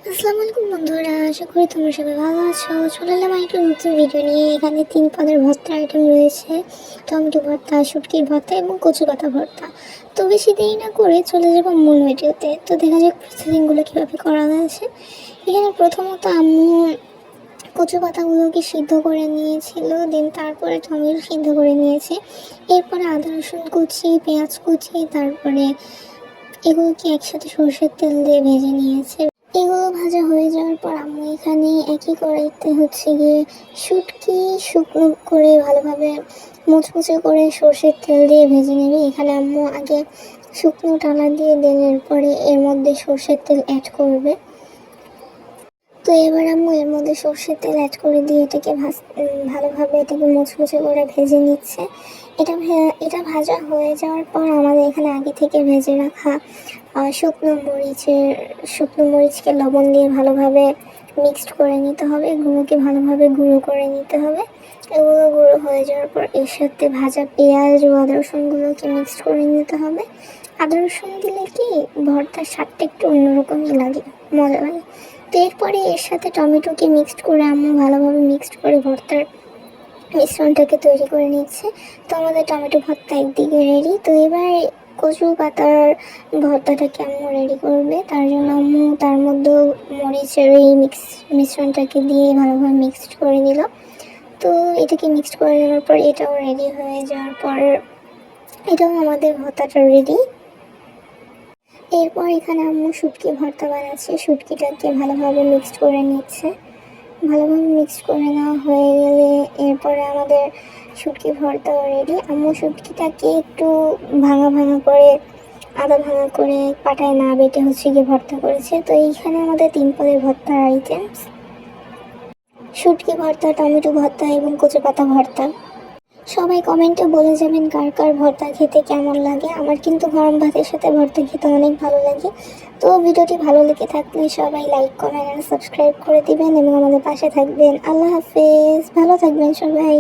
আসসালামু আলাইকুম বন্ধুরা, আশা করি তোমরা সবাই ভালো আছো। চলে এলাম একটা নতুন ভিডিও নিয়ে। এখানে 3 পদের ভর্তার আইটেম রয়েছে: টমেটো ভর্তা, শুটকির ভর্তা এবং কচু পাতা ভর্তা। তো বেশি দেরি না করে চলে যাবো মূল ভিডিওতে। তো দেখা যাক প্রসেসিংগুলো কীভাবে করা হয়েছে। এখানে প্রথমত আম্মু কচু পাতাগুলোকে সিদ্ধ করে নিয়েছিল, দেন তারপরে টমেটো সিদ্ধ করে নিয়েছে। এরপরে আদা রসুন কুচি, পেঁয়াজ কুচি, তারপরে এগুলোকে একসাথে সরষের তেল দিয়ে ভেজে নিয়েছে। এগুলো ভাজা হয়ে যাওয়ার পর আম্মু এখানে একই কড়াইতে গিয়ে শুটকি শুকনো করে ভালোভাবে মুচমুচে করে সরষের তেল দিয়ে ভেজে নেবে। এখানে আম্মু আগে শুকনো টালা দিয়ে দেন, এরপরে এর মধ্যে সরষের তেল অ্যাড করবে। তো এবার আম্মু এর মধ্যে সরষের তেল অ্যাড করে দিয়ে এটাকে ভালোভাবে মুচমুচে করে ভেজে নিচ্ছে। এটা ভাজা হয়ে যাওয়ার পর আমাদের এখানে আগে থেকে ভেজে রাখা শুকনো মরিচকে লবণ দিয়ে ভালোভাবে মিক্সড করে নিতে হবে। এগুলোকে ভালোভাবে গুঁড়ো করে নিতে হবে। এগুলো গুঁড়ো হয়ে যাওয়ার পর এর সাথে ভাজা পেঁয়াজ ও আদা রসুনগুলোকে মিক্সড করে নিতে হবে। আদা রসুন দিলে কি ভর্তার স্বাদটা একটু অন্যরকমই লাগে, মজা লাগে। তো এরপরে এর সাথে টমেটোকে মিক্সড করে আম্মু ভালোভাবে মিক্সড করে ভর্তার মিশ্রণটাকে তৈরি করে নিচ্ছে। তো আমাদের টমেটো ভর্তা একদিকে রেডি। তো এবার কচু পাতার ভর্তাটাকে আম্মু রেডি করবে। তার জন্য আম্মু তার মধ্যে মরিচের এই মিশ্রণটাকে দিয়ে ভালোভাবে মিক্সড করে নিল। তো এটাকে মিক্সড করে নেওয়ার পর এটাও রেডি হয়ে যাওয়ার পর এটাও আমাদের ভর্তাটা রেডি। এরপর এখানে আম্মু শুটকি ভর্তা বানাচ্ছে। শুটকিটাকে ভালোভাবে মিক্সড করে নিচ্ছে। ভালোভাবে মিক্সড করে নেওয়া হয়ে গেলে এরপরে আমাদের শুটকি ভর্তাও রেডি। আম্মু শুটকিটাকে একটু ভাঙা ভাঙা করে, আধা ভাঙা করে, পাটায় না বেটে গিয়ে ভর্তা করেছে। তো এইখানে আমাদের 3 পদের ভর্তার আইটেমস: শুটকি ভর্তা, টমেটো ভর্তা এবং কচু পাতা ভর্তা। সবাই কমেন্টে বলে যাবেন কার কার ভর্তা খেতে কেমন লাগে। আমার কিন্তু গরম ভাতের সাথে ভর্তা খেতে অনেক ভালো লাগে। তো ভিডিওটি ভালো লেগে থাকলে সবাই লাইক, কমেন্ট আর সাবস্ক্রাইব করে দিবেন এবং আমাদের পাশে থাকবেন। আল্লাহ হাফেজ, ভালো থাকবেন সবাই।